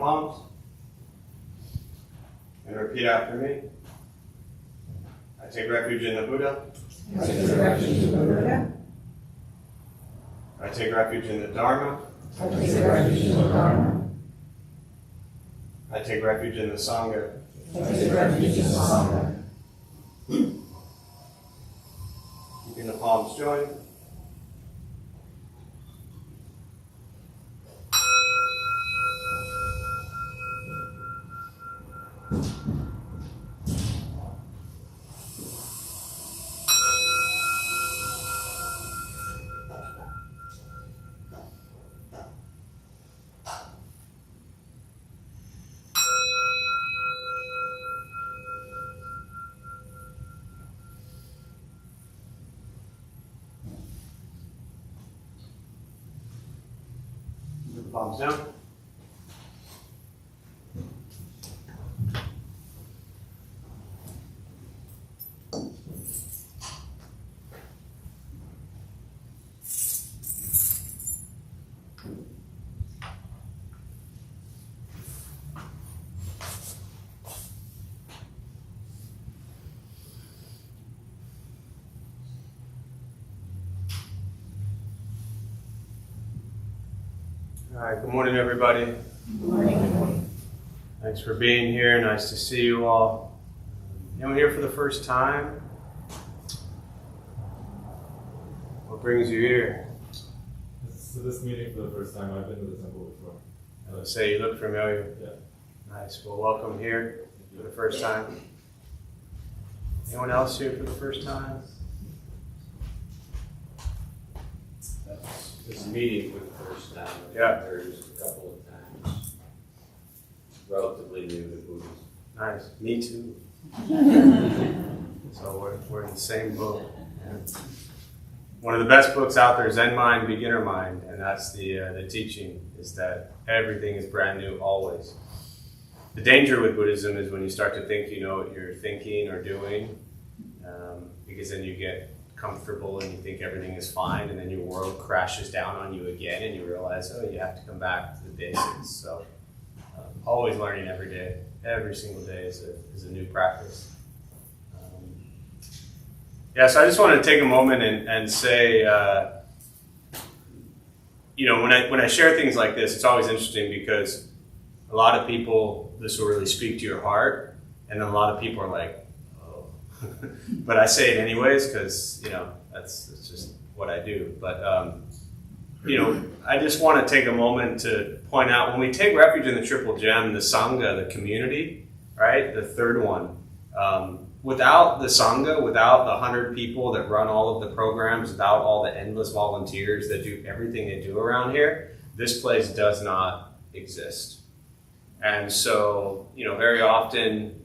palms. And repeat after me. I take refuge in the Buddha. I take refuge in the Buddha. I take refuge in the Dharma. I take refuge in the Dharma. I take refuge in the Sangha. I take refuge in the Sangha. Keeping the palms joined. Palms down. All right, good morning, everybody. Good morning. Thanks for being here. Nice to see you all. Anyone here for the first time? What brings you here? This meeting for the first time. I've been to the temple before. I would say you look familiar. Yeah. Nice. Well, welcome here for the first time. Anyone else here for the first time? This meeting for the first time. Yeah. There's a couple of times. Relatively new to Buddhism. Nice. Me too. So we're in the same boat. Yeah. One of the best books out there, Zen Mind, Beginner Mind, and that's the teaching, is that everything is brand new always. The danger with Buddhism is when you start to think you know what you're thinking or doing, because then you get comfortable and you think everything is fine, and then your world crashes down on you again and you realize, oh, you have to come back to the basics. So always learning every day. Every single day is a new practice. So I just want to take a moment and say, when I share things like this, it's always interesting because a lot of people, this will really speak to your heart, and then a lot of people are like, but I say it anyways because, that's just what I do. But, I just want to take a moment to point out when we take refuge in the Triple Gem, the Sangha, the community, right? The third one. Without the Sangha, without the 100 people that run all of the programs, without all the endless volunteers that do everything they do around here, this place does not exist. And so, very often,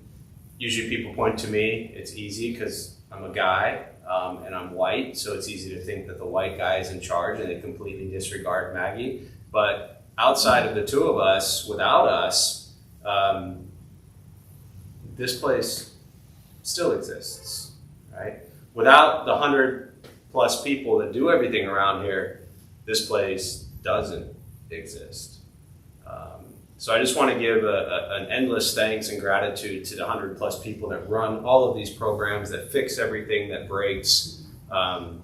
usually people point to me. It's easy because I'm a guy and I'm white, so it's easy to think that the white guy is in charge and they completely disregard Maggie. But outside of the two of us, without us, this place still exists, right? Without the 100 plus people that do everything around here, this place doesn't exist. So I just want to give an endless thanks and gratitude to the 100 plus people that run all of these programs, that fix everything that breaks. And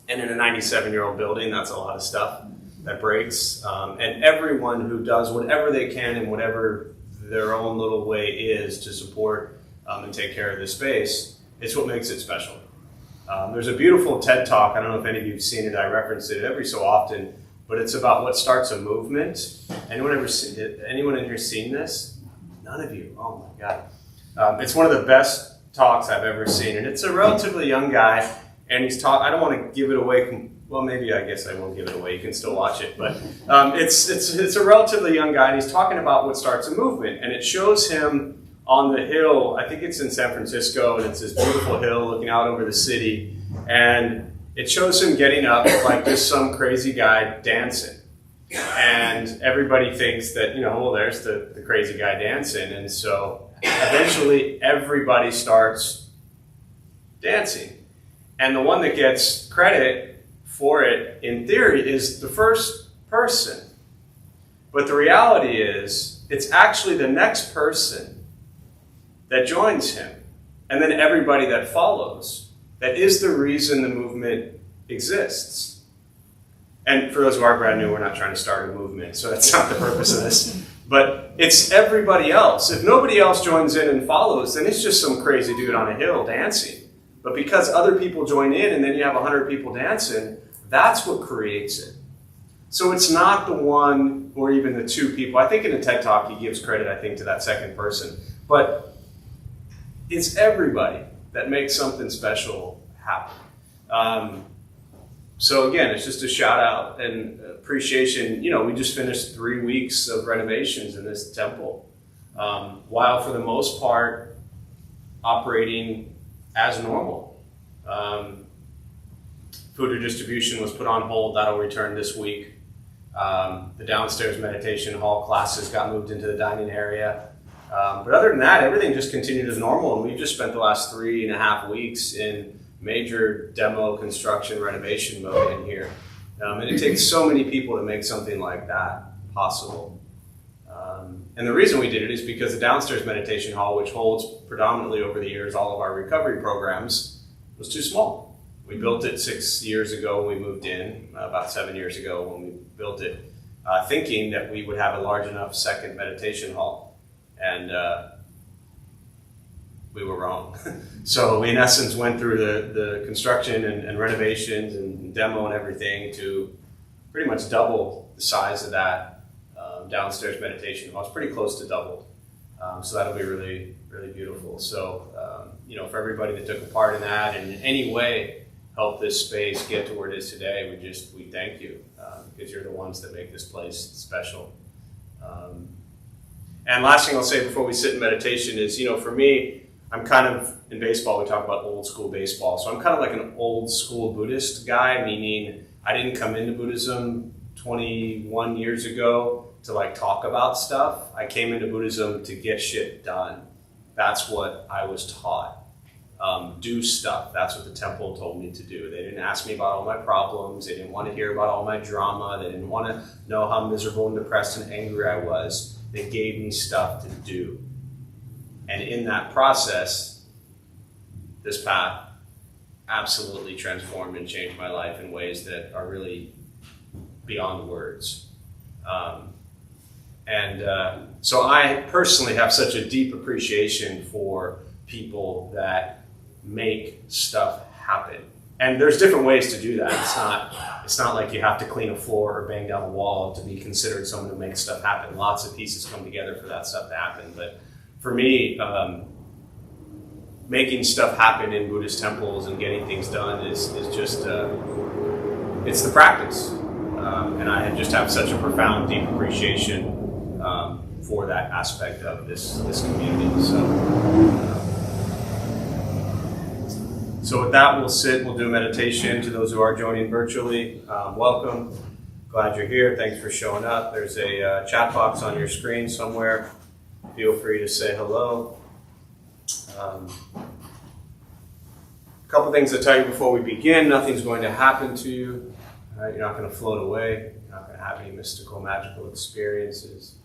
in a 97-year-old building, that's a lot of stuff that breaks. And everyone who does whatever they can in whatever their own little way is to support and take care of this space, it's what makes it special. There's a beautiful TED Talk. I don't know if any of you have seen it. I reference it every so often. But it's about what starts a movement. Anyone in here seen this? None of you. Oh my God. It's one of the best talks I've ever seen. And it's a relatively young guy. And he's I don't want to give it away. Well, maybe I guess I won't give it away. You can still watch it. But it's a relatively young guy. And he's talking about what starts a movement. And it shows him on the hill. I think it's in San Francisco. And it's this beautiful hill looking out over the city. And it shows him getting up like just some crazy guy dancing. And everybody thinks that, there's the crazy guy dancing. And so eventually everybody starts dancing. And the one that gets credit for it, in theory, is the first person. But the reality is, it's actually the next person that joins him, and then everybody that follows, that is the reason the movement exists. And for those who are brand new, we're not trying to start a movement, so that's not the purpose of this. But it's everybody else. If nobody else joins in and follows, then it's just some crazy dude on a hill dancing. But because other people join in and then you have 100 people dancing, that's what creates it. So it's not the one or even the two people. I think in a TED Talk he gives credit, I think, to that second person. But it's everybody that makes something special happen. So again, it's just a shout out and appreciation. We just finished 3 weeks of renovations in this temple. While for the most part, operating as normal. Food distribution was put on hold. That'll return this week. The downstairs meditation hall classes got moved into the dining area. But other than that, everything just continued as normal. And we've just spent the last 3.5 weeks in major demo, construction, renovation mode in here. And it takes so many people to make something like that possible. And the reason we did it is because the downstairs meditation hall, which holds predominantly over the years all of our recovery programs, was too small. We built it 6 years ago when we moved in, about 7 years ago when we built it, thinking that we would have a large enough second meditation hall. And we were wrong. So we, in essence, went through the construction and renovations and demo and everything to pretty much double the size of that downstairs meditation hall. It's pretty close to doubled. So that'll be really, really beautiful. So, for everybody that took a part in that and in any way helped this space get to where it is today, we thank you because you're the ones that make this place special. And last thing I'll say before we sit in meditation is, for me, I'm kind of, in baseball, we talk about old school baseball. So I'm kind of like an old school Buddhist guy, meaning I didn't come into Buddhism 21 years ago to talk about stuff. I came into Buddhism to get shit done. That's what I was taught. Do stuff. That's what the temple told me to do. They didn't ask me about all my problems. They didn't want to hear about all my drama. They didn't want to know how miserable and depressed and angry I was. They gave me stuff to do. And in that process, this path absolutely transformed and changed my life in ways that are really beyond words. So I personally have such a deep appreciation for people that make stuff happen. And there's different ways to do that. It's not like you have to clean a floor or bang down a wall to be considered someone who makes stuff happen. Lots of pieces come together for that stuff to happen. But for me, making stuff happen in Buddhist temples and getting things done is just, it's the practice. And I just have such a profound, deep appreciation for that aspect of this community. So with that, we'll sit, we'll do a meditation. To those who are joining virtually, welcome. Glad you're here. Thanks for showing up. There's a chat box on your screen somewhere. Feel free to say hello. A couple things to tell you before we begin. Nothing's going to happen to you. You're not going to float away. You're not going to have any mystical, magical experiences.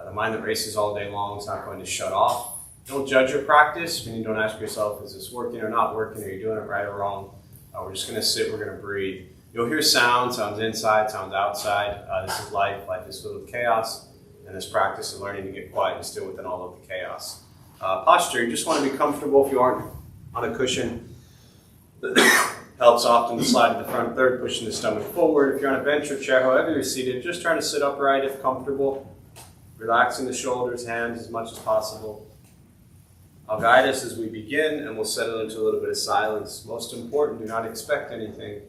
The mind that races all day long is not going to shut off. Don't judge your practice. Meaning, don't ask yourself, is this working or not working? Are you doing it right or wrong? We're just going to sit. We're going to breathe. You'll hear sounds inside, sounds outside. This is life. Life is filled with chaos. And this practice of learning to get quiet and still within all of the chaos. Posture, you just want to be comfortable. If you aren't on a cushion, helps often to slide to the front third, pushing the stomach forward. If you're on a bench or chair, however you're seated, just trying to sit upright if comfortable. Relaxing the shoulders, hands as much as possible. I'll guide us as we begin, and we'll settle into a little bit of silence. Most important, do not expect anything.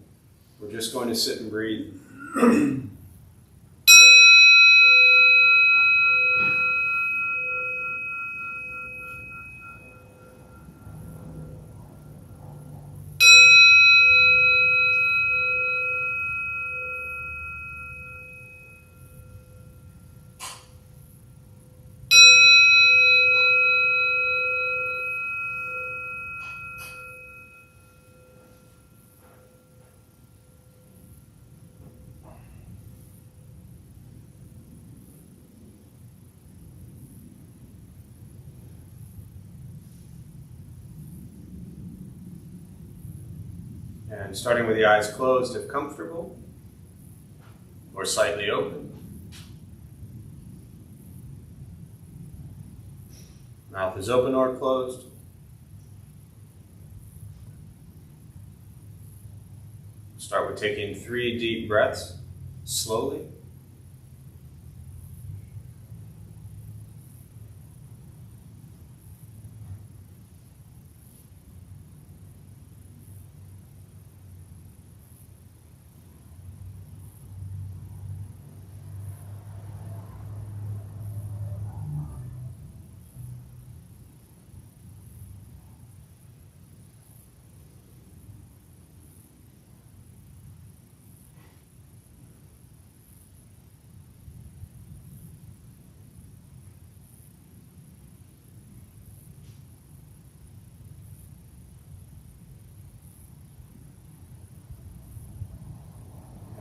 We're just going to sit and breathe. And starting with the eyes closed if comfortable, or slightly open. Mouth is open or closed. Start with taking 3 deep breaths, slowly.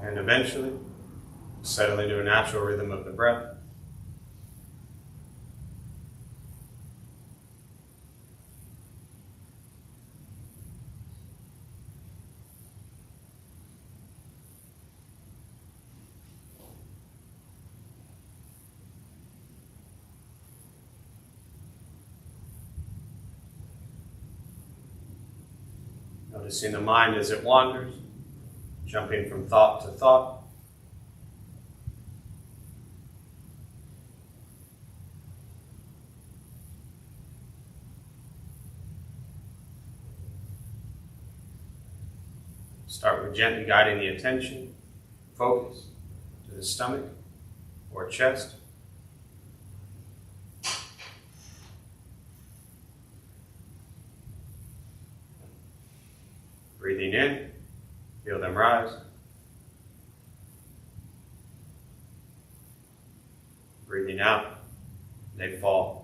And eventually, settle into a natural rhythm of the breath. Noticing the mind as it wanders, jumping from thought to thought. Start with gently guiding the attention, focus to the stomach or chest. Breathing in, feel them rise. Breathing out, they fall.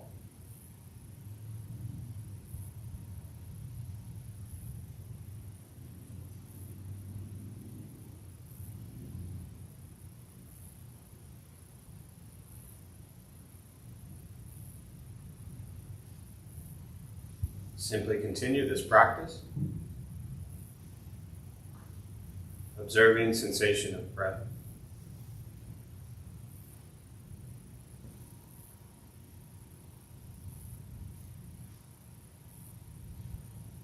Simply continue this practice, observing sensation of breath.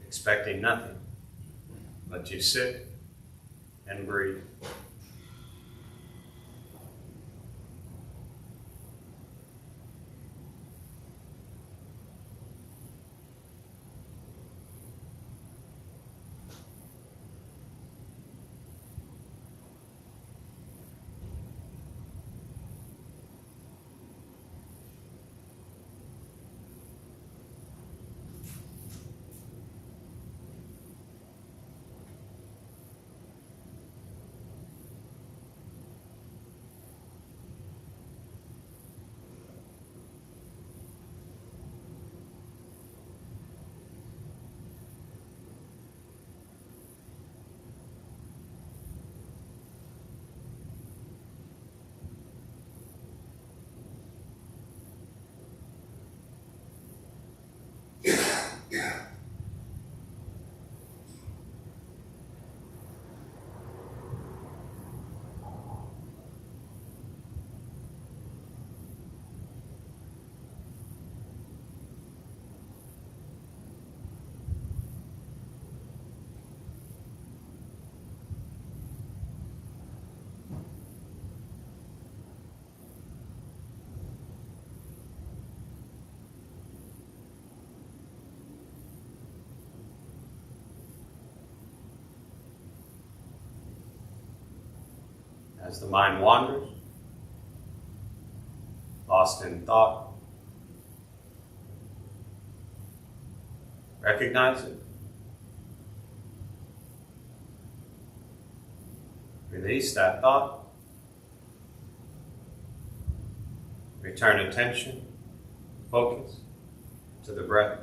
Expecting nothing, let you sit and breathe. As the mind wanders, lost in thought, recognize it. Release that thought. Return attention, focus to the breath.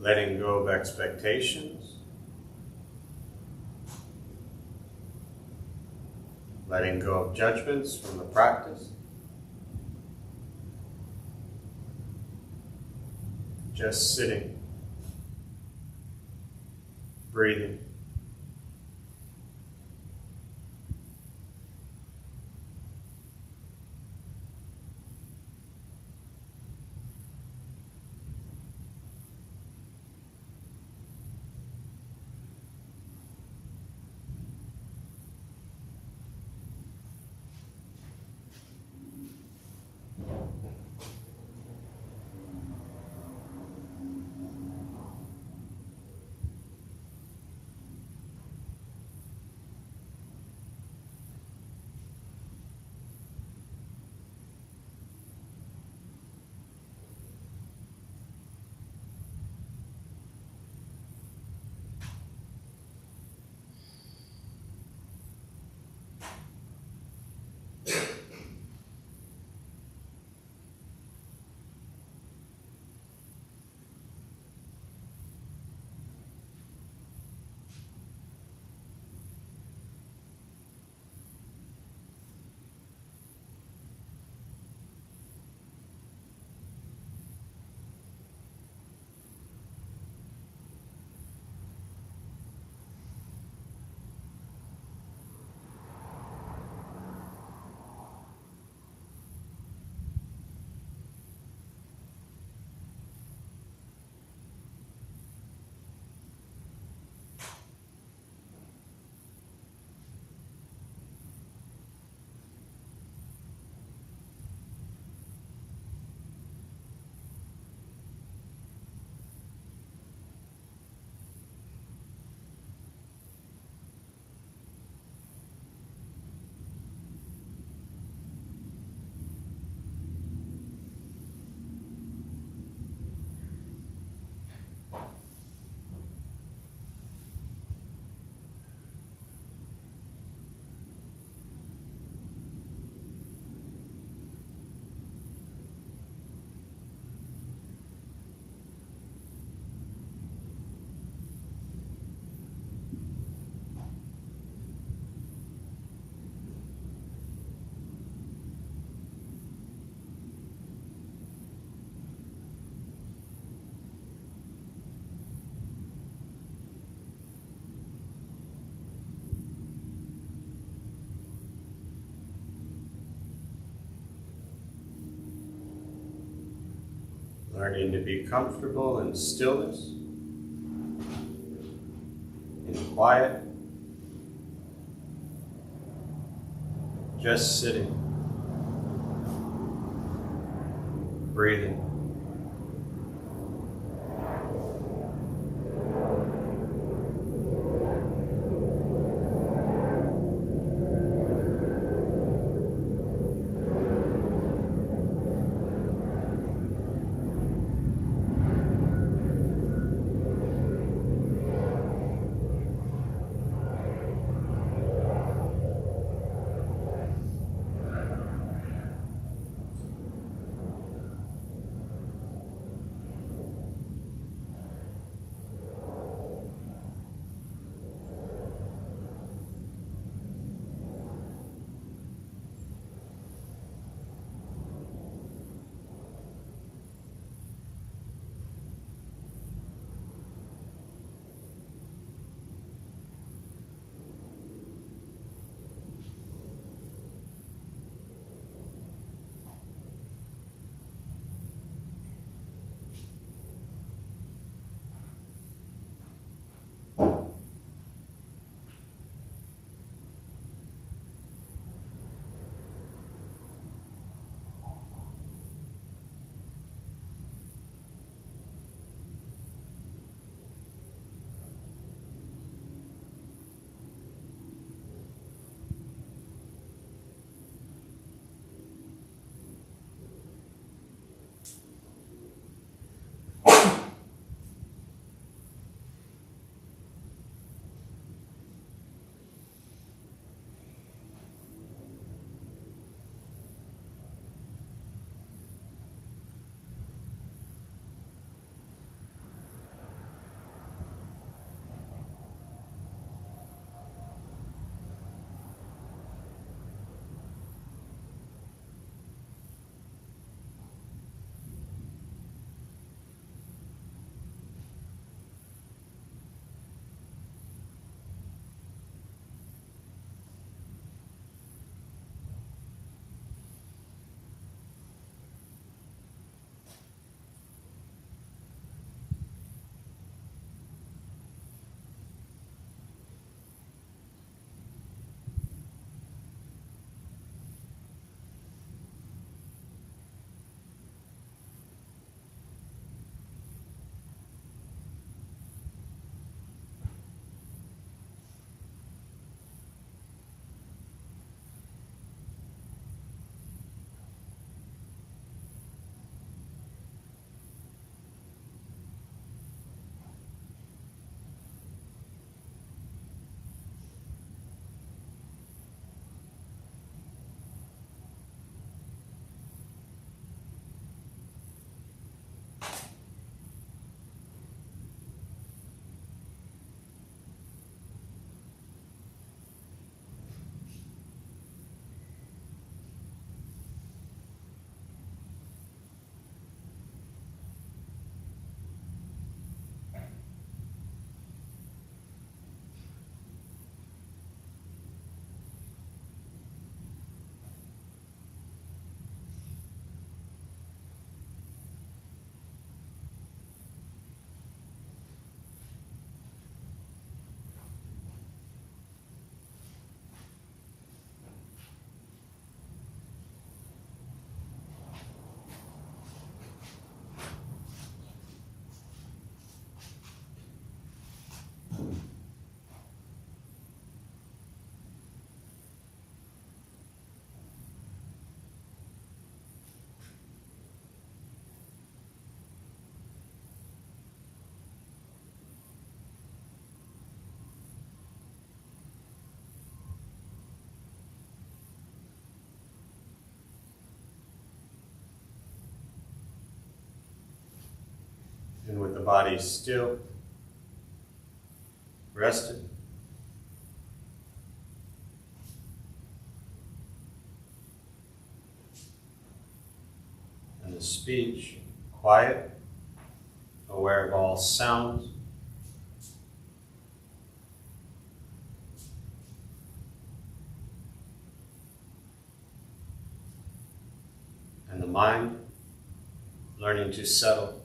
letting go of expectations, letting go of judgments from the practice, just sitting, breathing. Learning to be comfortable in stillness, in quiet, just sitting, breathing. the body still, rested. And the speech quiet, aware of all sounds. And the mind learning to settle.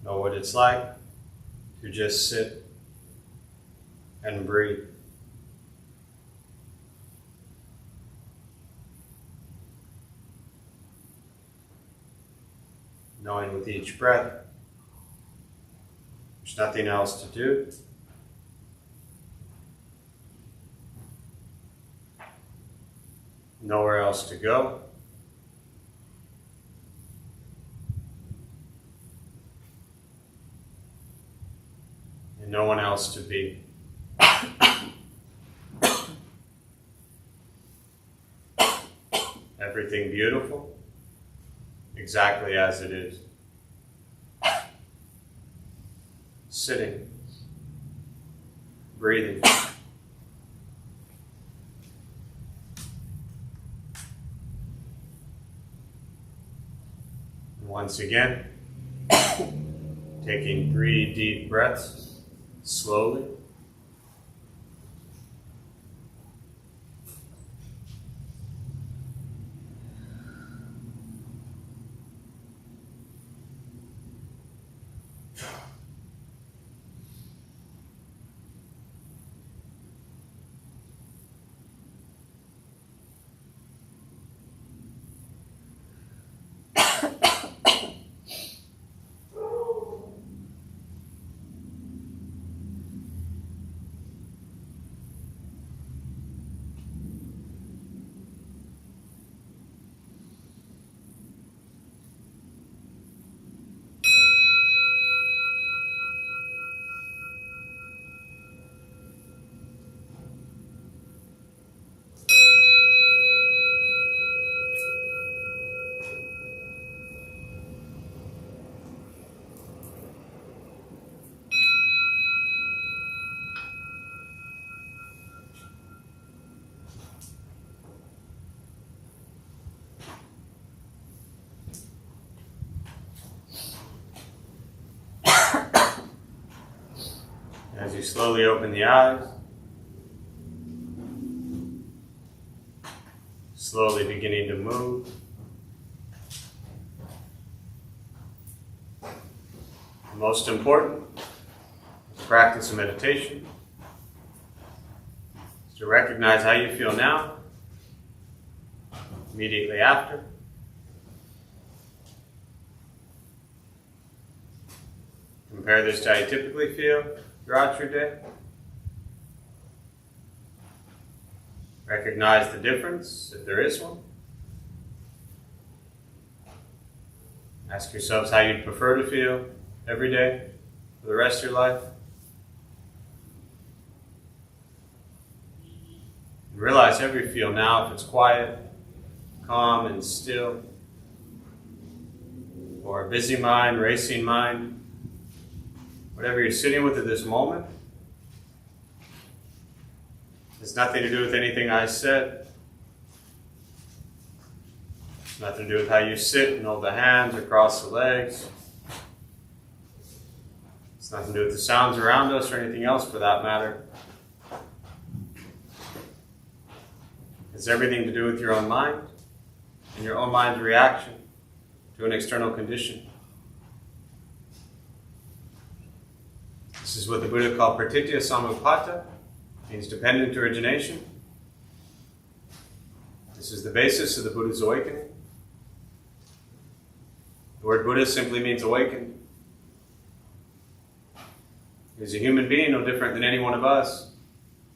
Know what it's like to just sit and breathe. Knowing with each breath, there's nothing else to do. Nowhere else to go. And no one else to be. Everything beautiful, exactly as it is. Sitting, breathing. And once again, taking 3 deep breaths, slowly. As you slowly open the eyes, slowly beginning to move. The most important practice of meditation is to recognize how you feel now, immediately after. Compare this to how you typically feel throughout your day. Recognize the difference, if there is one. Ask yourselves how you'd prefer to feel every day for the rest of your life. And realize how you feel now, if it's quiet, calm, and still, or a busy mind, racing mind. Whatever you're sitting with at this moment has nothing to do with anything I said. It's nothing to do with how you sit and hold the hands or cross the legs. It's nothing to do with the sounds around us or anything else for that matter. It's everything to do with your own mind and your own mind's reaction to an external condition. This is what the Buddha called pratitya samutpata, means dependent origination. This is the basis of the Buddha's awakening. The word Buddha simply means awakened. He's a human being, no different than any one of us,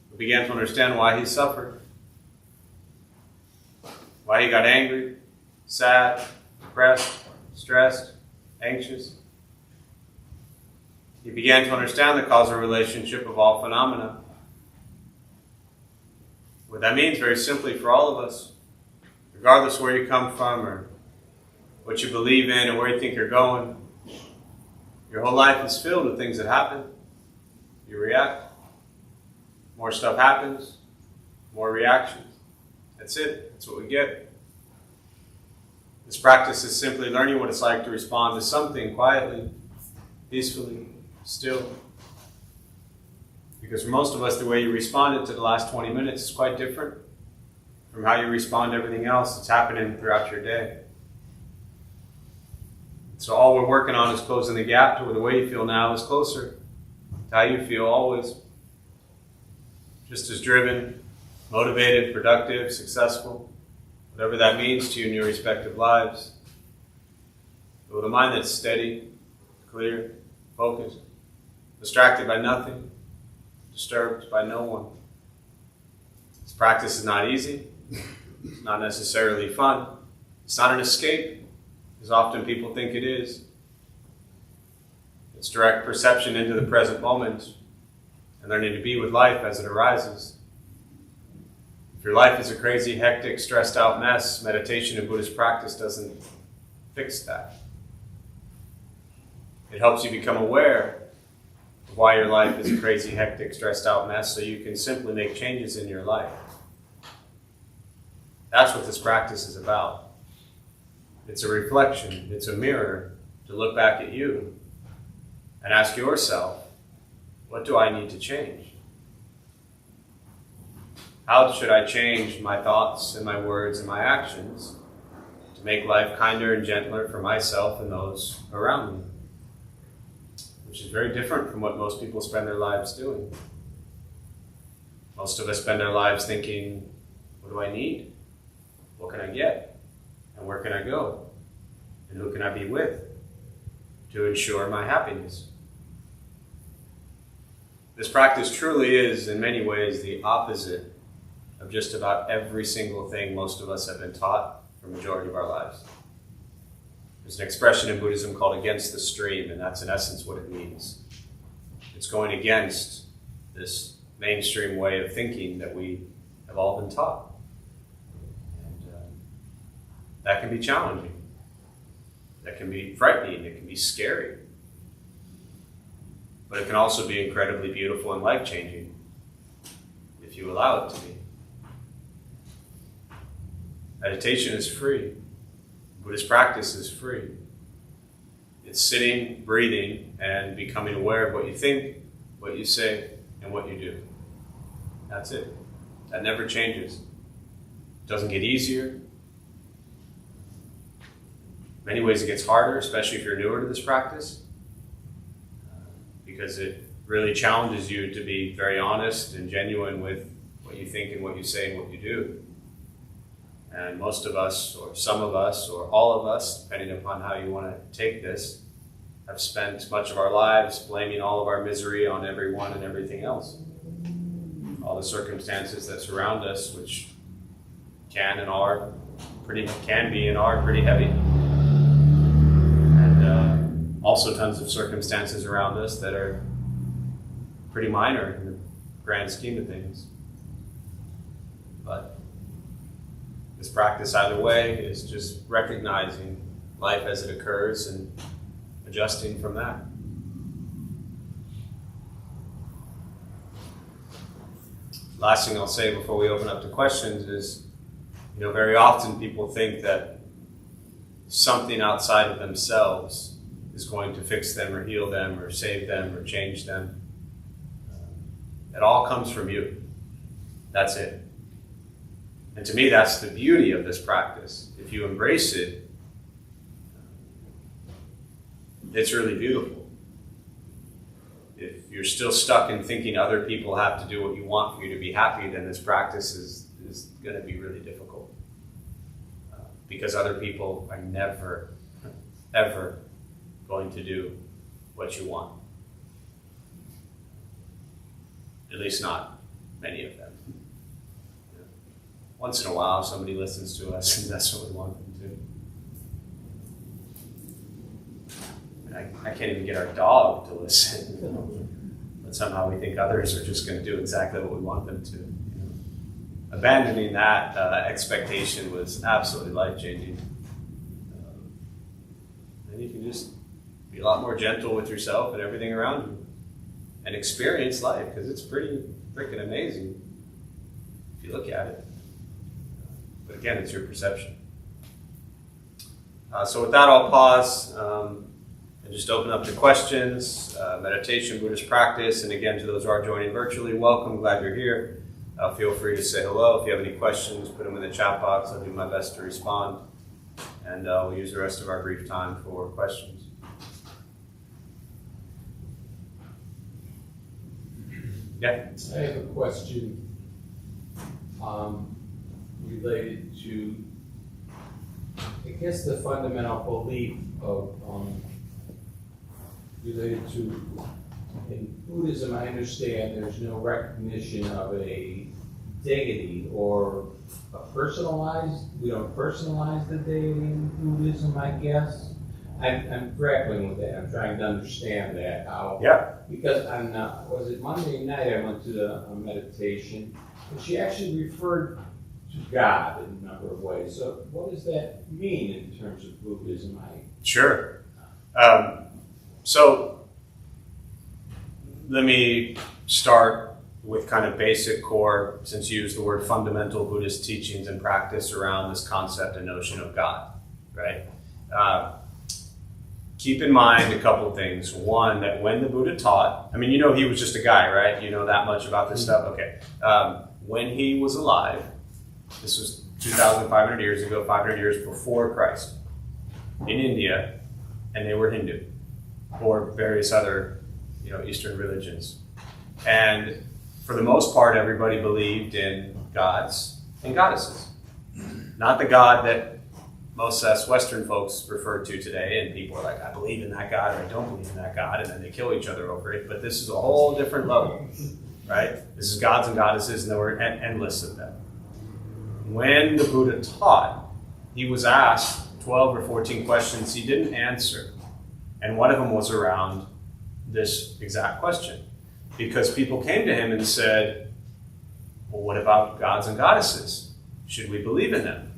who began to understand why he suffered, why he got angry, sad, depressed, stressed, anxious. He began to understand the causal relationship of all phenomena. What that means, very simply for all of us, regardless of where you come from or what you believe in or where you think you're going, your whole life is filled with things that happen. You react. More stuff happens. More reactions. That's it. That's what we get. This practice is simply learning what it's like to respond to something quietly, peacefully, still. Because for most of us, the way you responded to the last 20 minutes is quite different from how you respond to everything else that's happening throughout your day. So all we're working on is closing the gap to where the way you feel now is closer to how you feel always. Just as driven, motivated, productive, successful, whatever that means to you in your respective lives. But with a mind that's steady, clear, focused, distracted by nothing, disturbed by no one. This practice is not easy. It's not necessarily fun. It's not an escape, as often people think it is. It's direct perception into the present moment and learning to be with life as it arises. If your life is a crazy, hectic, stressed out mess, meditation and Buddhist practice doesn't fix that. It helps you become aware of why your life is a crazy, hectic, stressed out mess so you can simply make changes in your life. That's what this practice is about. It's a reflection, it's a mirror to look back at you and ask yourself, what do I need to change? How should I change my thoughts and my words and my actions to make life kinder and gentler for myself and those around me? Which is very different from what most people spend their lives doing. Most of us spend our lives thinking, what do I need? What can I get? And where can I go? And who can I be with to ensure my happiness? This practice truly is, in many ways, the opposite of just about every single thing most of us have been taught for the majority of our lives. There's an expression in Buddhism called against the stream, and that's in essence what it means. It's going against this mainstream way of thinking that we have all been taught. And that can be challenging. That can be frightening. It can be scary. But it can also be incredibly beautiful and life-changing if you allow it to be. Meditation is free. Buddhist practice is free. It's sitting, breathing, and becoming aware of what you think, what you say, and what you do. That's it. That never changes. It doesn't get easier. In many ways it gets harder, especially if you're newer to this practice, because it really challenges you to be very honest and genuine with what you think and what you say and what you do. And most of us, or some of us, or all of us, depending upon how you want to take this, have spent much of our lives blaming all of our misery on everyone and everything else. All the circumstances that surround us, which can be and are pretty heavy. And also tons of circumstances around us that are pretty minor in the grand scheme of things. But this practice, either way, is just recognizing life as it occurs and adjusting from that. Last thing I'll say before we open up to questions is, very often people think that something outside of themselves is going to fix them or heal them or save them or change them. It all comes from you. That's it. And to me, that's the beauty of this practice. If you embrace it, it's really beautiful. If you're still stuck in thinking other people have to do what you want for you to be happy, then this practice is going to be really difficult. Because other people are never, ever going to do what you want. At least not many of them. Once in a while, somebody listens to us, and that's what we want them to. And I can't even get our dog to listen. But somehow we think others are just going to do exactly what we want them to. abandoning that expectation was absolutely life-changing. And you can just be a lot more gentle with yourself and everything around you and experience life, because it's pretty freaking amazing if you look at it. But again, it's your perception. So with that, I'll pause and just open up to questions, meditation, Buddhist practice. And again, to those who are joining virtually, welcome. Glad you're here. Feel free to say hello. If you have any questions, put them in the chat box. I'll do my best to respond. And we'll use the rest of our brief time for questions. Yeah? I have a question related to, I guess, the fundamental belief of, related to, in Buddhism, I understand there's no recognition of a deity or a personalized, we don't personalize the deity in Buddhism, I guess. I'm grappling with that. I'm trying to understand that. How, Yeah. because on, was it Monday night, I went to a meditation, and she actually referred to God in a number of ways. So what does that mean in terms of Buddhism? Sure. So let me start with kind of basic core, since you used the word fundamental Buddhist teachings and practice around this concept and notion of God, right? Keep in mind a couple things. One, that when the Buddha taught, I mean, you know he was just a guy, right? You know that much about this stuff? Okay. When he was alive, this was 2,500 years ago, 500 years before Christ, in India, and they were Hindu, or various other, Eastern religions. And for the most part, everybody believed in gods and goddesses. Not the God that most us Western folks refer to today, and people are like, I believe in that God, or I don't believe in that God, and then they kill each other over it. But this is a whole different level, right? This is gods and goddesses, and there were endless of them. When the Buddha taught, he was asked 12 or 14 questions he didn't answer. And one of them was around this exact question. Because people came to him and said, well, what about gods and goddesses? Should we believe in them?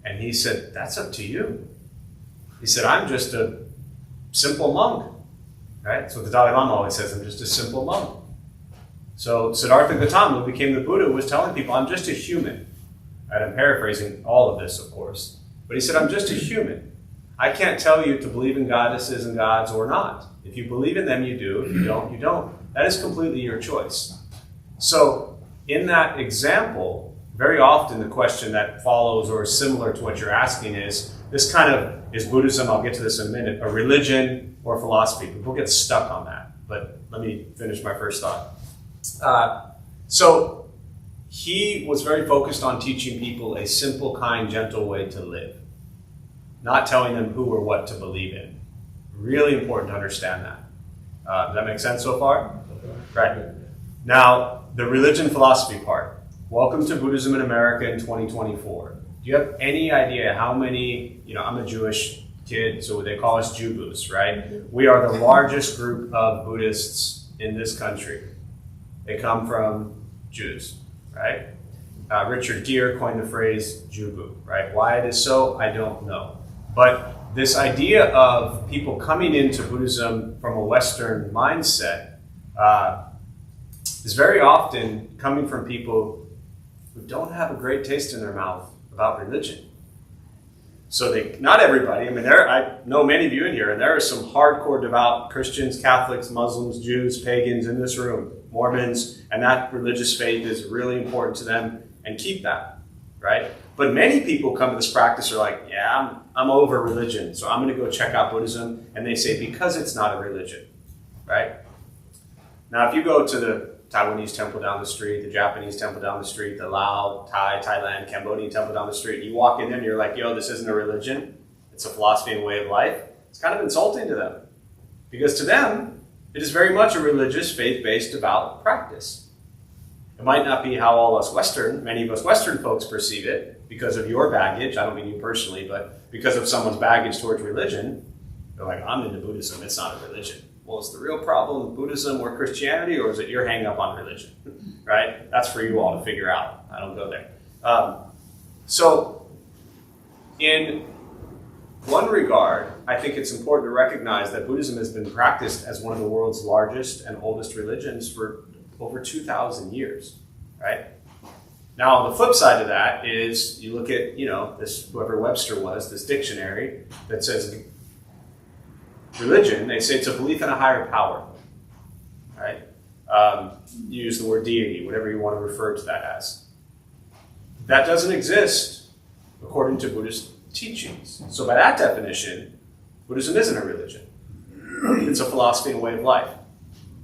And he said, that's up to you. He said, I'm just a simple monk, right? So the Dalai Lama always says, I'm just a simple monk. So Siddhartha Gautama, who became the Buddha, was telling people, I'm just a human. And I'm paraphrasing all of this, of course. But he said, I'm just a human. I can't tell you to believe in goddesses and gods or not. If you believe in them, you do. If you don't, you don't. That is completely your choice. So in that example, very often the question that follows or is similar to what you're asking is, this kind of, is Buddhism, I'll get to this in a minute, a religion or philosophy? People get stuck on that. But let me finish my first thought. So he was very focused on teaching people a simple, kind, gentle way to live. Not telling them who or what to believe in. Really important to understand that. Does that make sense so far? Right. Now, the religion philosophy part. Welcome to Buddhism in America in 2024. Do you have any idea how many, I'm a Jewish kid, so they call us Jubus, right? We are the largest group of Buddhists in this country. They come from Jews, right? Richard Gere coined the phrase Jubu, right? Why it is so, I don't know. But this idea of people coming into Buddhism from a Western mindset is very often coming from people who don't have a great taste in their mouth about religion. So not everybody, I know many of you in here, and there are some hardcore devout Christians, Catholics, Muslims, Jews, pagans in this room, Mormons, and that religious faith is really important to them, and keep that, right? But many people come to this practice are like, yeah, I'm over religion, so I'm going to go check out Buddhism. And they say, because it's not a religion, right? Now, if you go to the Taiwanese temple down the street, the Japanese temple down the street, the Lao, Thai, Thailand, Cambodian temple down the street, you walk in there and you're like, yo, this isn't a religion. It's a philosophy and way of life. It's kind of insulting to them. Because to them, it is very much a religious, faith-based, devout practice. It might not be how many of us Western folks perceive it because of your baggage. I don't mean you personally, but because of someone's baggage towards religion. They're like, I'm into Buddhism. It's not a religion. well, is the real problem Buddhism or Christianity, or is it your hang up on religion? Right? That's for you all to figure out. I don't go there. So, in one regard, I think it's important to recognize that Buddhism has been practiced as one of the world's largest and oldest religions for over 2,000 years, right? Now, on the flip side of that is you look at, this, whoever Webster was, this dictionary that says religion, they say it's a belief in a higher power, right? You use the word deity, whatever you want to refer to that as. That doesn't exist according to Buddhist teachings. So by that definition, Buddhism isn't a religion. It's a philosophy and a way of life.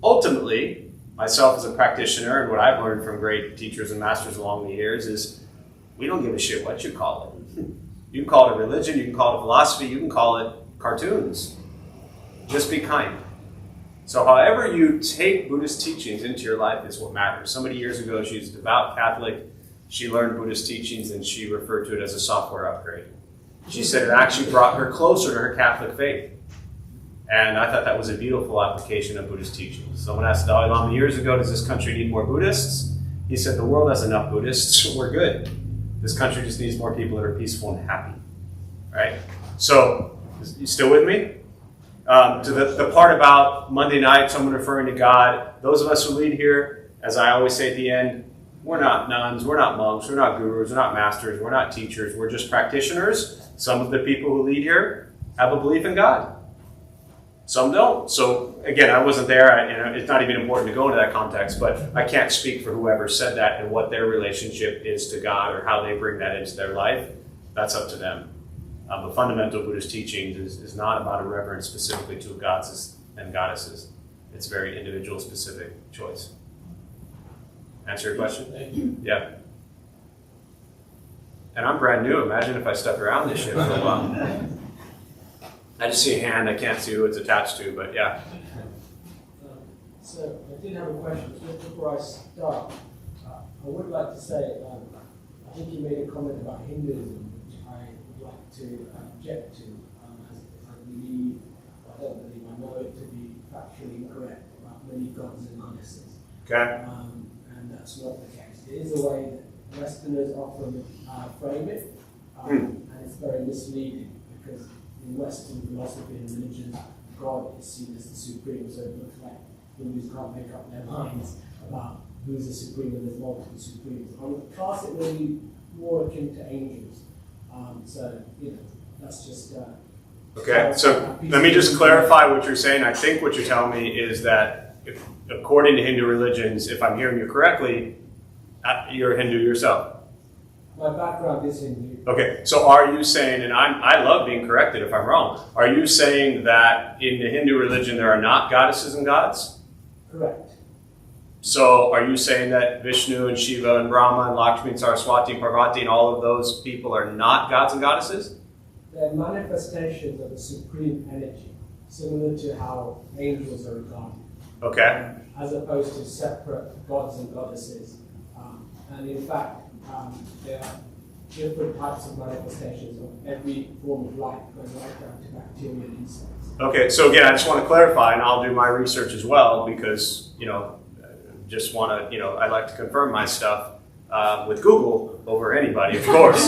Ultimately, myself as a practitioner, and what I've learned from great teachers and masters along the years is we don't give a shit what you call it. You can call it a religion, you can call it a philosophy, you can call it cartoons. Just be kind. So however you take Buddhist teachings into your life is what matters. Somebody years ago, she's a devout Catholic. She learned Buddhist teachings and she referred to it as a software upgrade. She said it actually brought her closer to her Catholic faith. And I thought that was a beautiful application of Buddhist teachings. Someone asked Dalai Lama years ago, does this country need more Buddhists? He said, the world has enough Buddhists, we're good. This country just needs more people that are peaceful and happy. Right? So, you still with me? To the part about Monday night, someone referring to God, those of us who lead here, as I always say at the end, we're not nuns, we're not monks, we're not gurus, we're not masters, we're not teachers, we're just practitioners. Some of the people who lead here have a belief in God. Some don't. So again, I wasn't there. It's not even important to go into that context, but I can't speak for whoever said that and what their relationship is to God or how they bring that into their life. That's up to them. The fundamental Buddhist teachings is not about a reverence specifically to gods and goddesses. It's a very individual specific choice. Answer your question? Thank you. Yeah. And I'm brand new. Imagine if I stuck around this shit for a while. I just see a hand. I can't see who it's attached to, but yeah. So I did have a question. Just before I start, I would like to say, I think you made a comment about Hinduism, which I would like to object to, as I believe, I don't believe, I know it to be factually incorrect about many gods and goddesses. Okay. And that's not the case. It is a way that Westerners often frame it, and it's very misleading because in Western philosophy and religion, God is seen as the supreme, so it looks like Hindus can't make up their minds about who's the supreme and there's multiple supremes. I would class it really more akin to angels. So, that's just... Okay, so let me just clarify what you're saying. I think what you're telling me is that according to Hindu religions, if I'm hearing you correctly, you're a Hindu yourself. My background is Hindu. Okay, so are you saying, and I love being corrected if I'm wrong, are you saying that in the Hindu religion there are not goddesses and gods? Correct. So are you saying that Vishnu and Shiva and Brahma and Lakshmi and Saraswati and Parvati and all of those people are not gods and goddesses? They're manifestations of the supreme energy, similar to how angels are regarded. Okay. As opposed to separate gods and goddesses. And in fact, there are different types of manifestations of every form of life, going right down to bacteria and insects. Okay, so again, I just want to clarify, and I'll do my research as well, because, just want to, I like to confirm my stuff with Google over anybody, of course.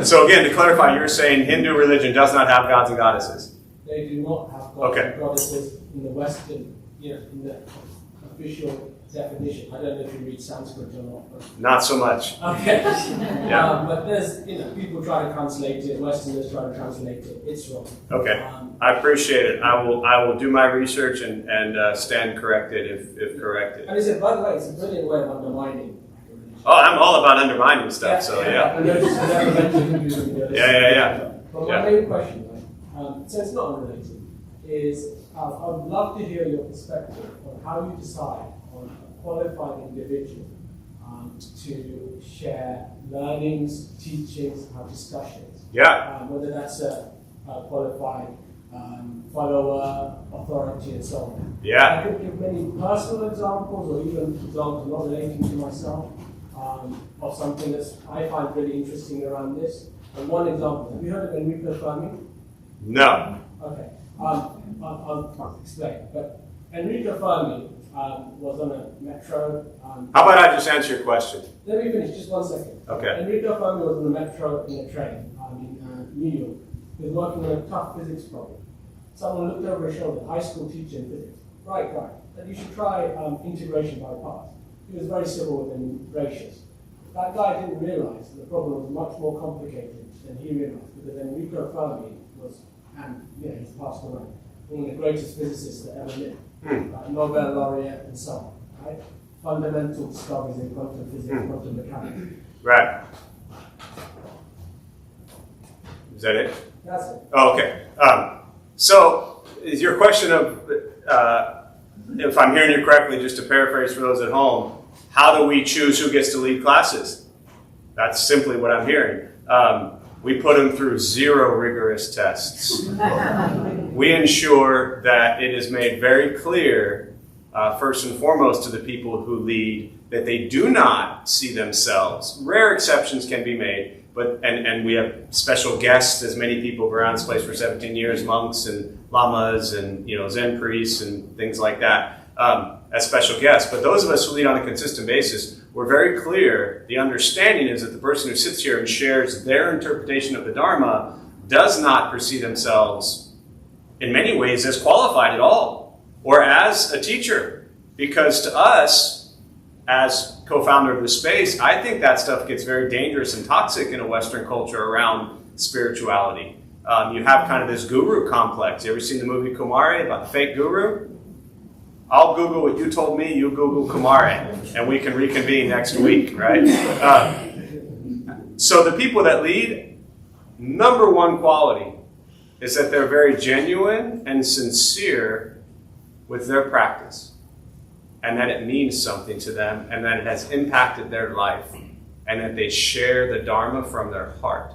So again, to clarify, you're saying Hindu religion does not have gods and goddesses? They do not have gods and goddesses in the Western, in the official definition. I don't know if you read Sanskrit or not. But... Not so much. Okay. Yeah. But there's, people try to translate it, Westerners try to translate it. It's wrong. Okay. I appreciate it. I will do my research and stand corrected if corrected. And by the way, it's a brilliant way of undermining. Oh, I'm all about undermining stuff, yeah, so yeah. yeah. I noticed you never mentioned Hinduism. Yeah. But my main question, so it's not unrelated, is I would love to hear your perspective on how you decide on a qualified individual to share learnings, teachings, and discussions. Yeah. Whether that's a qualified follower, authority, and so on. Yeah. I could give many personal examples, or even examples not relating to myself, of something that I find really interesting around this. And one example, have you heard of Enrico Fermi? No. Okay. I'll explain. But Enrico Fermi was on a metro. How about I just answer your question? Let me finish, just 1 second. Okay. Enrico Fermi was on the metro in a train in New York. He was working on a tough physics problem. Someone looked over his shoulder, high school teacher in physics. Right guy, that you should try integration by parts. He was very civil with and gracious. That guy didn't realize that the problem was much more complicated than he realized, because Enrico Fermi was, and he's passed away, one of the greatest physicists that ever lived, Nobel laureate and so on, right? Fundamental discoveries in quantum physics, quantum mechanics. Right. Is that it? That's it. Oh, okay. So, is your question of, if I'm hearing you correctly, just to paraphrase for those at home, how do we choose who gets to lead classes? That's simply what I'm hearing. We put them through 0 rigorous tests. We ensure that it is made very clear, first and foremost to the people who lead, that they do not see themselves. Rare exceptions can be made, but and we have special guests, as many people have been around this place for 17 years, monks and lamas and Zen priests and things like that, as special guests. But those of us who lead on a consistent basis, we're very clear. The understanding is that the person who sits here and shares their interpretation of the Dharma does not perceive themselves in many ways as qualified at all, or as a teacher. Because to us, as co-founder of the space, I think that stuff gets very dangerous and toxic in a Western culture around spirituality. You have kind of this guru complex. You ever seen the movie Kumare about the fake guru? I'll Google what you told me, you Google Kumare, and we can reconvene next week, right? So the people that lead, number one quality is that they're very genuine and sincere with their practice, and that it means something to them, and that it has impacted their life, and that they share the Dharma from their heart.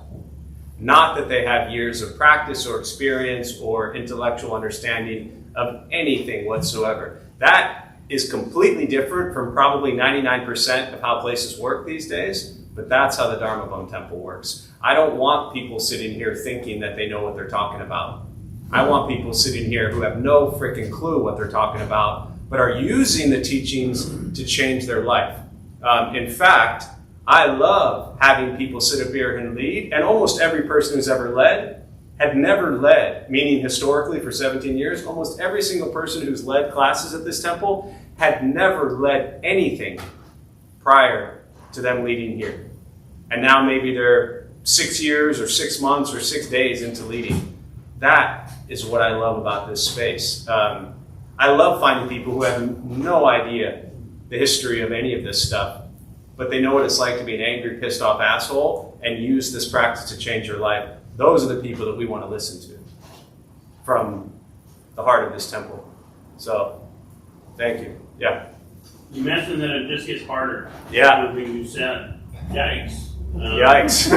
Not that they have years of practice or experience or intellectual understanding of anything whatsoever. That is completely different from probably 99% of how places work these days, but that's how the Dharma Bum Temple works. I don't want people sitting here thinking that they know what they're talking about. I want people sitting here who have no freaking clue what they're talking about, but are using the teachings to change their life. In fact, I love having people sit up here and lead, and almost every person who's ever led had never led, meaning historically for 17 years, almost every single person who's led classes at this temple had never led anything prior to them leading here. And now maybe they're 6 years or 6 months or 6 days into leading. That is what I love about this space. I love finding people who have no idea the history of any of this stuff, but they know what it's like to be an angry, pissed off asshole and use this practice to change your life. Those are the people that we want to listen to from the heart of this temple. So, thank you. Yeah. You mentioned that it just gets harder. Yeah. Everything you said. Yikes. Yikes.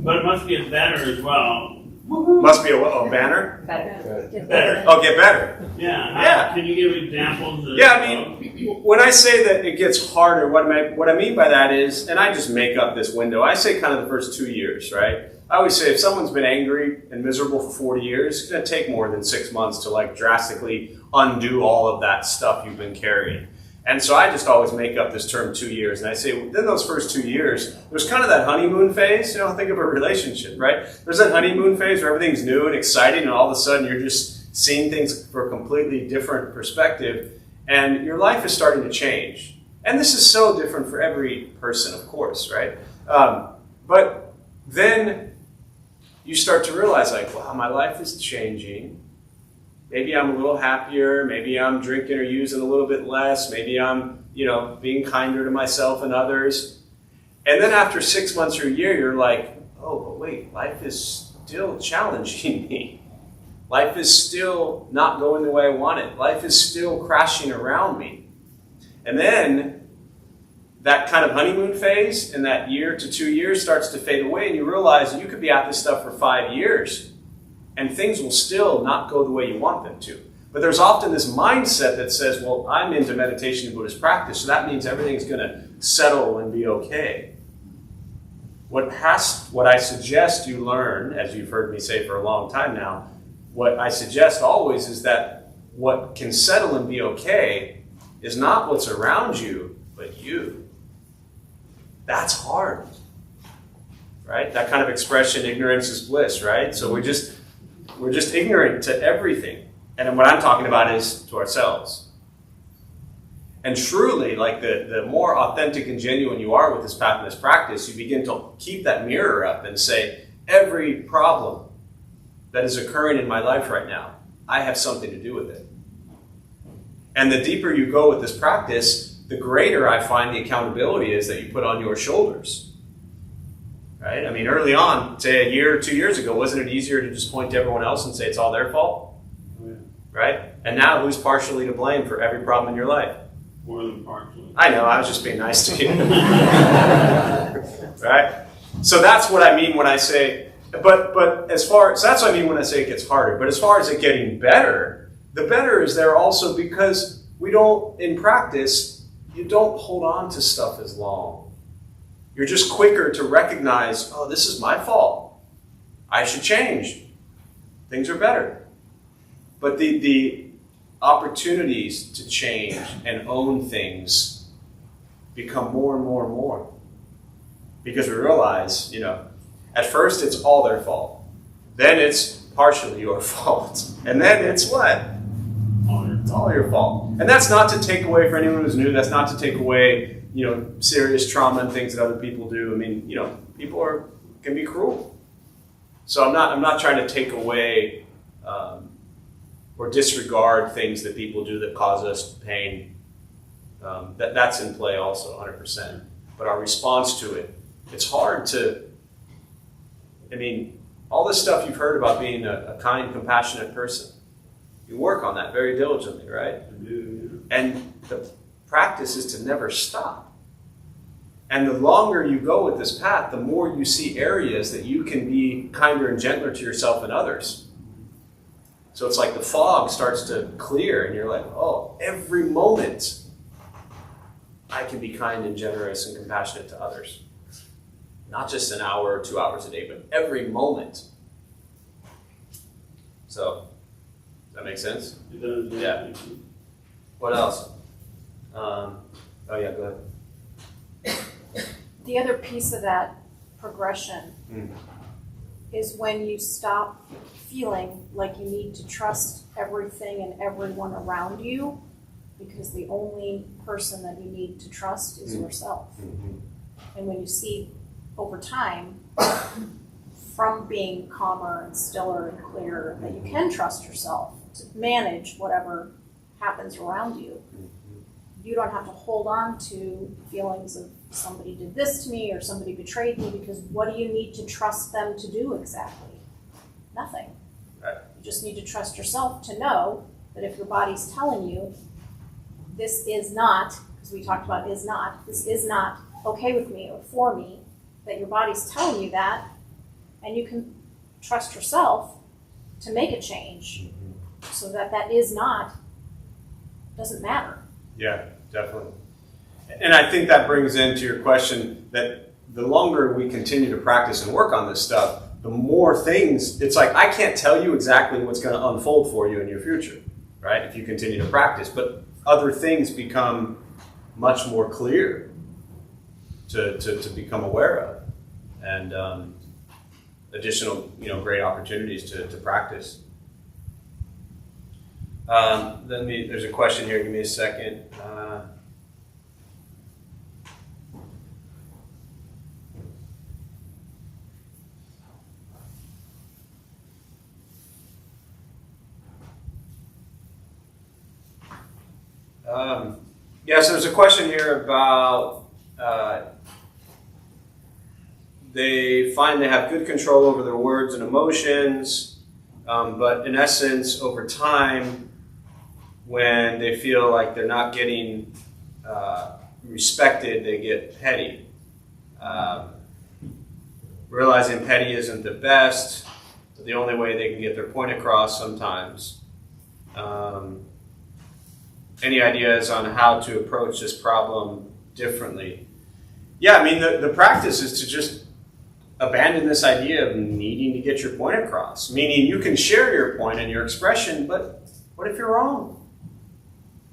But it must get better as well. Must be a banner? Better. Better. Oh, get better. Yeah. Yeah. Can you give examples? Of, Yeah, I mean, when I say that it gets harder, what I mean by that is, and I just make up this window, I say kind of the first 2 years, right? I always say if someone's been angry and miserable for 40 years, it's going to take more than 6 months to like drastically undo all of that stuff you've been carrying. And so I just always make up this term 2 years. And I say within those first 2 years, there's kind of that honeymoon phase. Think of a relationship, right? There's that honeymoon phase where everything's new and exciting and all of a sudden you're just seeing things for a completely different perspective and your life is starting to change. And this is so different for every person, of course, right? But then you start to realize like, wow, my life is changing. Maybe I'm a little happier. Maybe I'm drinking or using a little bit less. Maybe I'm, being kinder to myself and others. And then after 6 months or a year, you're like, oh, but wait, life is still challenging me. Life is still not going the way I want it. Life is still crashing around me. And then that kind of honeymoon phase in that year to 2 years starts to fade away and you realize you could be at this stuff for 5 years and things will still not go the way you want them to. But there's often this mindset that says, well, I'm into meditation and Buddhist practice, so that means everything's going to settle and be okay. What I suggest you learn, as you've heard me say for a long time now, what I suggest always is that what can settle and be okay is not what's around you, but you. That's hard, right? That kind of expression, ignorance is bliss, right? So we're just ignorant to everything. And what I'm talking about is to ourselves. And truly, like the more authentic and genuine you are with this path and this practice, you begin to keep that mirror up and say, every problem that is occurring in my life right now, I have something to do with it. And the deeper you go with this practice, the greater I find the accountability is that you put on your shoulders. Right? I mean, early on, say a year or 2 years ago, wasn't it easier to just point to everyone else and say it's all their fault? Oh, yeah. Right? And now who's partially to blame for every problem in your life? More than partially. I know, I was just being nice to you. Right? So that's what I mean when I say, so that's what I mean when I say it gets harder. But as far as it getting better, the better is there also because we don't, in practice, you don't hold on to stuff as long. You're just quicker to recognize, oh, this is my fault. I should change. Things are better. But the opportunities to change and own things become more and more and more. Because we realize, at first it's all their fault. Then it's partially your fault. And then it's what? It's all your fault. And that's not to take away for anyone who's new, that's not to take away, serious trauma and things that other people do. I mean, people can be cruel. So I'm not trying to take away or disregard things that people do that cause us pain. That's in play also, 100%. But our response to it, it's hard to, all this stuff you've heard about being a kind, compassionate person, you work on that very diligently, right? I do, And the practice is to never stop. And the longer you go with this path, the more you see areas that you can be kinder and gentler to yourself and others. So it's like the fog starts to clear and you're like, oh, every moment I can be kind and generous and compassionate to others. Not just an hour or 2 hours a day, but every moment. So, does that make sense? It does. Yeah. What else? Oh yeah, go ahead. The other piece of that progression is when you stop feeling like you need to trust everything and everyone around you, because the only person that you need to trust is yourself. Mm-hmm. And when you see over time, from being calmer and stiller and clearer, that you can trust yourself to manage whatever happens around you. You don't have to hold on to feelings of somebody did this to me or somebody betrayed me, because what do you need to trust them to do exactly? Nothing. Right. You just need to trust yourself to know that if your body's telling you this is not, because we talked about this is not okay with me or for me, that your body's telling you that, and you can trust yourself to make a change so that is not, doesn't matter. Yeah, definitely. And I think that brings into your question that the longer we continue to practice and work on this stuff, the more things, it's like I can't tell you exactly what's going to unfold for you in your future, right? If you continue to practice, but other things become much more clear to become aware of, and additional, great opportunities to practice. There's a question here. Give me a second. So there's a question here about they find they have good control over their words and emotions, but in essence, over time, when they feel like they're not getting respected, they get petty. Realizing petty isn't the best, but the only way they can get their point across sometimes. Any ideas on how to approach this problem differently? Yeah, the practice is to just abandon this idea of needing to get your point across. Meaning you can share your point and your expression, but what if you're wrong?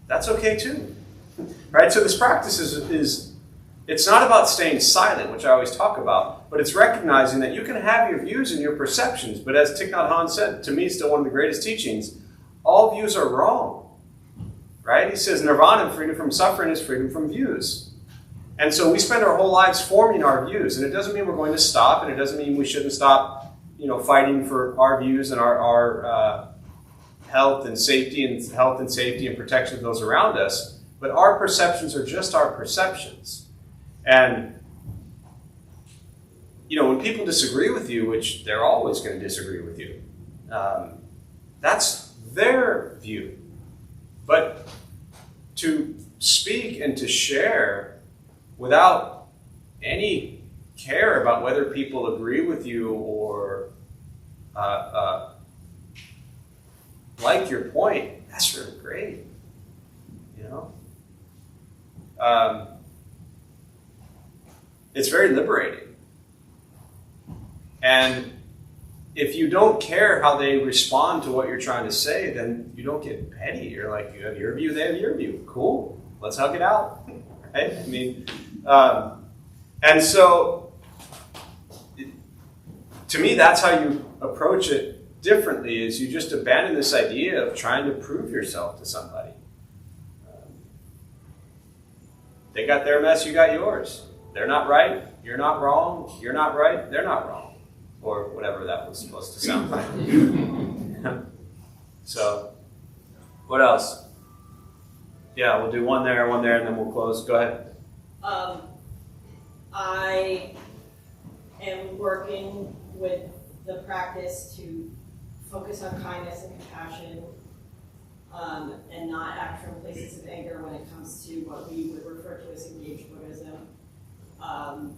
That's okay too. Right? So this practice is it's not about staying silent, which I always talk about, but it's recognizing that you can have your views and your perceptions, but as Thich Nhat Hanh said, to me still one of the greatest teachings, all views are wrong. Right? He says nirvana, freedom from suffering, is freedom from views. And so we spend our whole lives forming our views, and it doesn't mean we're going to stop, and it doesn't mean we shouldn't stop, fighting for our views and our health and safety and protection of those around us. But our perceptions are just our perceptions. And, when people disagree with you, which they're always going to disagree with you, that's their view. But to speak and to share without any care about whether people agree with you or like your point, that's really great. It's very liberating. And if you don't care how they respond to what you're trying to say, then you don't get petty. You're like, you have your view, they have your view. Cool. Let's hug it out. Right? I mean, and so to me, that's how you approach it differently, is you just abandon this idea of trying to prove yourself to somebody. They got their mess, you got yours. They're not right, you're not wrong. You're not right, they're not wrong. Or whatever that was supposed to sound like. So, what else? Yeah, we'll do one there, and then we'll close. Go ahead. I am working with the practice to focus on kindness and compassion, and not act from places of anger when it comes to what we would refer to as engaged Buddhism. I'm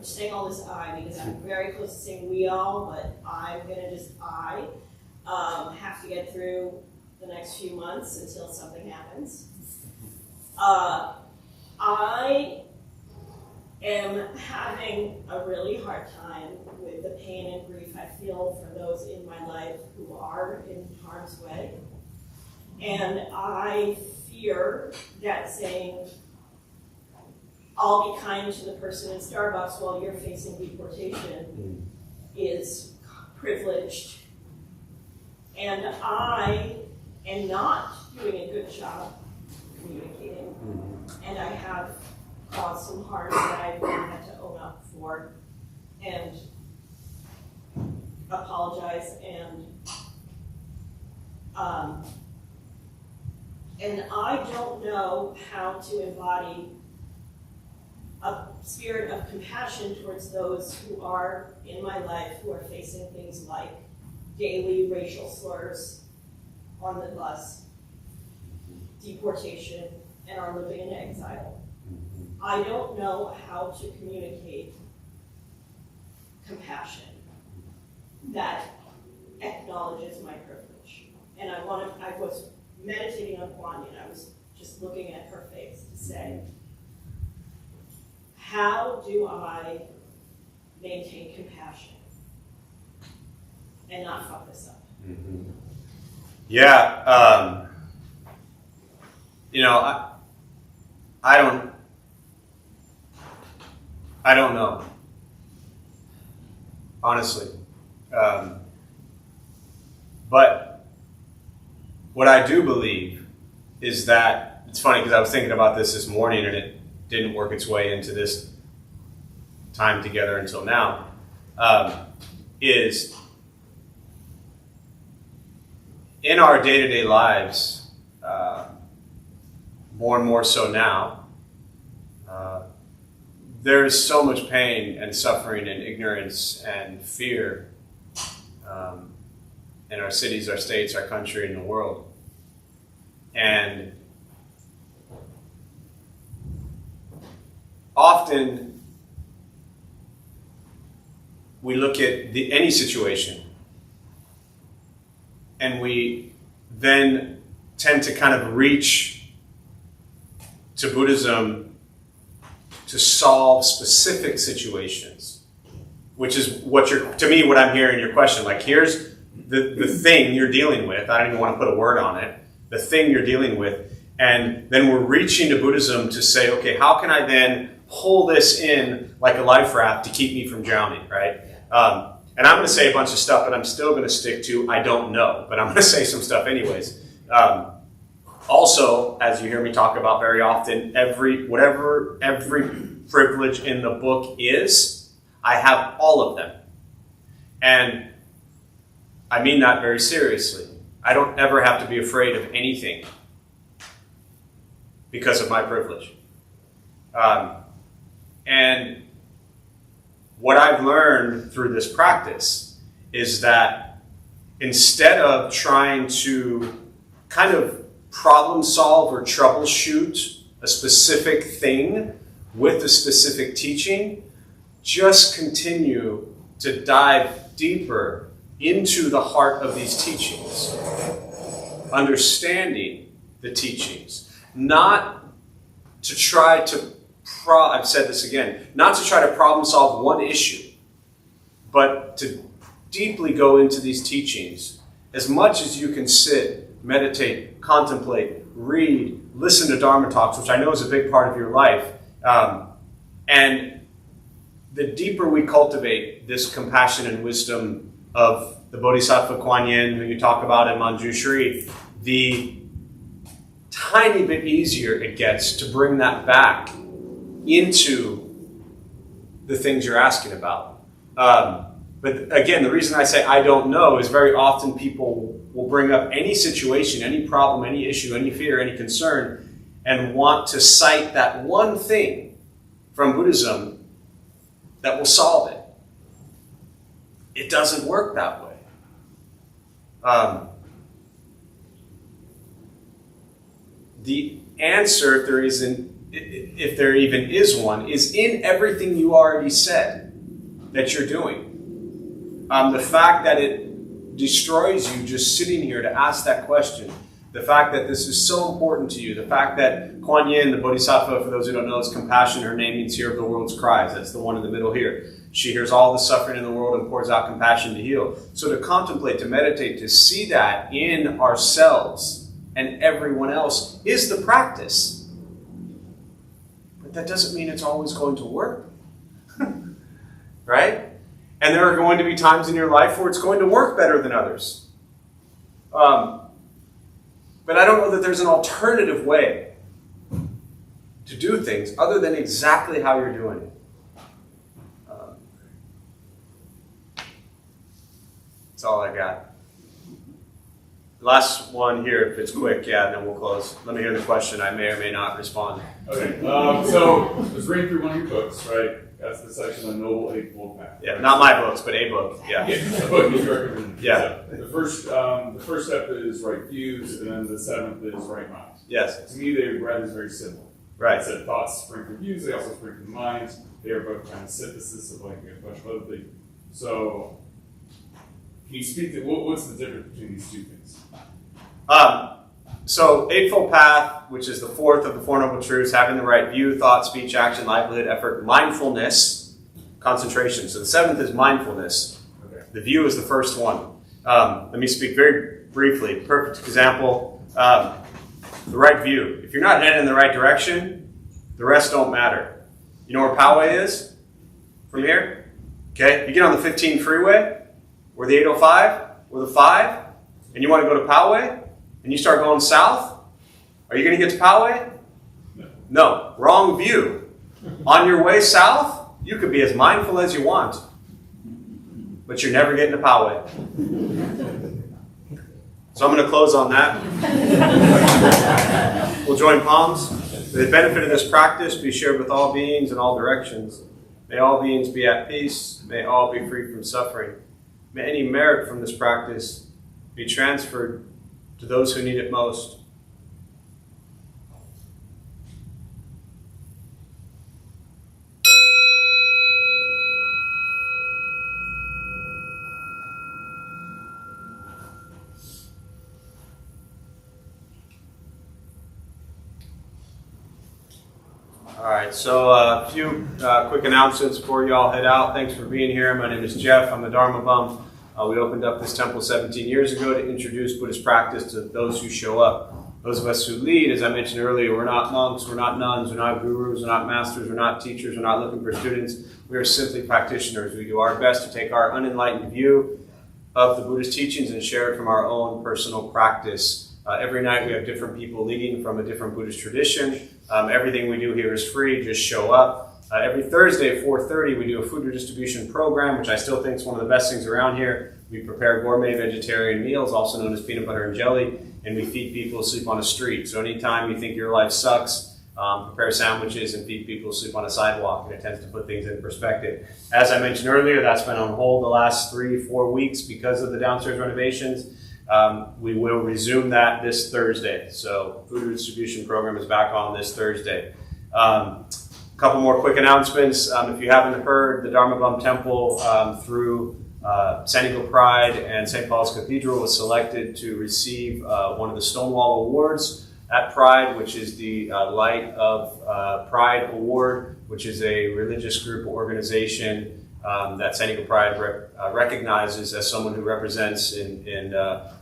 just saying all this I because I'm very close to saying we all, but I'm going to just have to get through the next few months until something happens. I am having a really hard time with the pain and grief I feel for those in my life who are in harm's way. And I fear that saying, I'll be kind to the person in Starbucks while you're facing deportation is privileged. And I am not doing a good job communicating. And I have caused some harm that I've had to own up for and apologize and I don't know how to embody a spirit of compassion towards those who are in my life who are facing things like daily racial slurs on the bus, deportation, and are living in exile. I don't know how to communicate compassion that acknowledges my privilege. And I was meditating on Kuan Yin. I was just looking at her face to say, how do I maintain compassion and not fuck this up? Mm-hmm. Yeah, I don't know, honestly. But what I do believe is that, it's funny because I was thinking about this morning and it didn't work its way into this time together until now, is in our day-to-day lives, more and more so now, there is so much pain and suffering and ignorance and fear in our cities, our states, our country, and the world. And often we look at any situation and we then tend to kind of reach to Buddhism to solve specific situations, which is what I'm hearing in your question. Like, here's the thing you're dealing with. I don't even want to put a word on it. The thing you're dealing with. And then we're reaching to Buddhism to say, okay, how can I then pull this in like a life raft to keep me from drowning, right? And I'm going to say a bunch of stuff, but I'm still going to stick to I don't know, but I'm going to say some stuff anyways. Also, as you hear me talk about very often, every privilege in the book is, I have all of them. And I mean that very seriously. I don't ever have to be afraid of anything because of my privilege. And what I've learned through this practice is that instead of trying to kind of problem solve or troubleshoot a specific thing with a specific teaching, just continue to dive deeper into the heart of these teachings, understanding the teachings, not to try to I've said this again, not to try to problem solve one issue, but to deeply go into these teachings as much as you can sit, meditate, contemplate, read, listen to Dharma talks, which I know is a big part of your life. And the deeper we cultivate this compassion and wisdom of the Bodhisattva Kuan Yin, who you talk about in Manjushri, the tiny bit easier it gets to bring that back into the things you're asking about. But again, the reason I say I don't know is very often people will bring up any situation, any problem, any issue, any fear, any concern, and want to cite that one thing from Buddhism that will solve it. It doesn't work that way. The answer, if there even is one, is in everything you already said that you're doing. The fact that it destroys you just sitting here to ask that question, the fact that this is so important to you, the fact that Kuan Yin, the Bodhisattva, for those who don't know, is compassion. Her name means hear of the world's cries. That's the one in the middle here. She hears all the suffering in the world and pours out compassion to heal. So to contemplate, to meditate, to see that in ourselves and everyone else is the practice. But that doesn't mean it's always going to work. Right? And there are going to be times in your life where it's going to work better than others. But I don't know that there's an alternative way to do things other than exactly how you're doing it. That's all I got. Last one here, if it's quick, and then we'll close. Let me hear the question. I may or may not respond. Okay, so I was reading through one of your books, right? That's the section on Noble Eightfold Path. Yeah, not my books, but a book. Yeah. A book you recommend. Yeah. So the first step is right views, and then the seventh is right mind. Yes. To me, they read as very simple. Right. It said thoughts spring from views, they also spring from mind. They are both kind of synthesis of like a bunch of other things. So, can you speak to what's the difference between these two things? So Eightfold Path, which is the fourth of the Four Noble Truths, having the right view, thought, speech, action, livelihood, effort, mindfulness, concentration. So the seventh is mindfulness. Okay. The view is the first one. Let me speak very briefly. Perfect example. The right view. If you're not heading in the right direction, the rest don't matter. You know where Poway is? From here? Okay. You get on the 15 freeway, or the 805, or the 5, and you want to go to Poway, and you start going south, are you going to get to Poway? No. Wrong view. On your way south, you could be as mindful as you want, but you're never getting to Poway. So I'm going to close on that. We'll join palms. May the benefit of this practice be shared with all beings in all directions. May all beings be at peace. May all be free from suffering. May any merit from this practice be transferred to those who need it most. All right, so a few quick announcements before you all head out. Thanks for being here. My name is Jeff. I'm the Dharma Bum. We opened up this temple 17 years ago to introduce Buddhist practice to those who show up. Those of us who lead, as I mentioned earlier, we're not monks, we're not nuns, we're not gurus, we're not masters, we're not teachers, we're not looking for students. We are simply practitioners. We do our best to take our unenlightened view of the Buddhist teachings and share it from our own personal practice. Every night we have different people leading from a different Buddhist tradition. Everything we do here is free, just show up. Every Thursday at 4:30 we do a food redistribution program, which I still think is one of the best things around here. We prepare gourmet vegetarian meals, also known as peanut butter and jelly, and we feed people who sleep on a street. So anytime you think your life sucks, prepare sandwiches and feed people who sleep on a sidewalk, and it tends to put things in perspective. As I mentioned earlier, that's been on hold the last 3-4 weeks because of the downstairs renovations. We will resume that this Thursday. So food redistribution program is back on this Thursday. A couple more quick announcements. If you haven't heard, the Dharma Bum Temple through San Diego Pride and St. Paul's Cathedral was selected to receive one of the Stonewall Awards at Pride, which is the Light of Pride Award, which is a religious group or organization that San Diego Pride recognizes as someone who represents in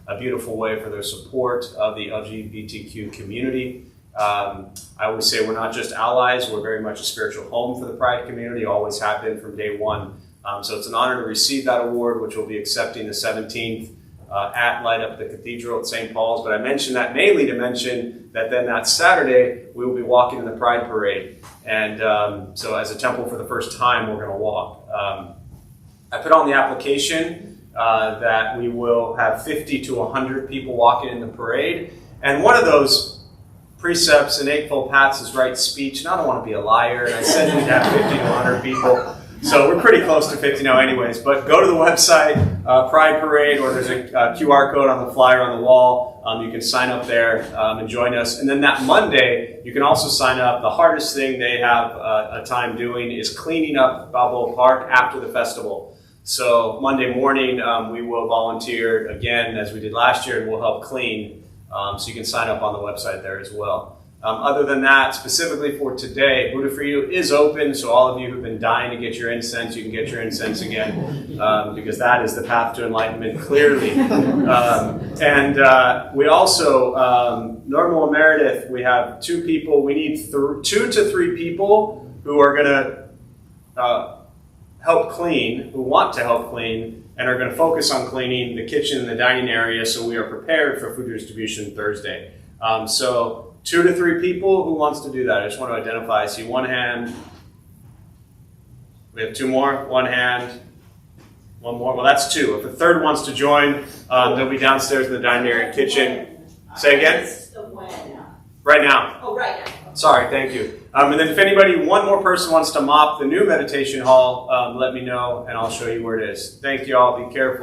a beautiful way for their support of the LGBTQ community. I always say we're not just allies, we're very much a spiritual home for the Pride community, always have been from day one. So it's an honor to receive that award, which we'll be accepting the 17th at Light Up the Cathedral at St. Paul's. But I mentioned that mainly to mention that then that Saturday, we will be walking in the Pride Parade. And so as a temple for the first time, we're going to walk. I put on the application that we will have 50 to 100 people walking in the parade. And one of those precepts and Eightfold Paths is right speech. And I don't want to be a liar. And I said we'd have 50 to 100 people. So we're pretty close to 50 now anyways. But go to the website, Pride Parade, or there's a QR code on the flyer on the wall. You can sign up there and join us. And then that Monday, you can also sign up. The hardest thing they have a time doing is cleaning up Balboa Park after the festival. So Monday morning, we will volunteer again, as we did last year, and we'll help clean. So you can sign up on the website there as well. Other than that, specifically for today, Buddha for You is open, so all of you who've been dying to get your incense, you can get your incense again, because that is the path to enlightenment, clearly. We also, Normal and Meredith, we have 2 people. We need 2 to 3 people who are going to help clean, who want to help clean, and are going to focus on cleaning the kitchen and the dining area, so we are prepared for food distribution Thursday. So 2 to 3 people, who wants to do that? I just want to identify. I see one hand. We have 2 more. One hand. One more. Well, that's 2. If a third wants to join, they'll be downstairs in the dining area and kitchen. Say again? Right now. Oh, right now. Sorry, thank you. And then if one more person wants to mop the new meditation hall, let me know and I'll show you where it is. Thank you all. Be careful.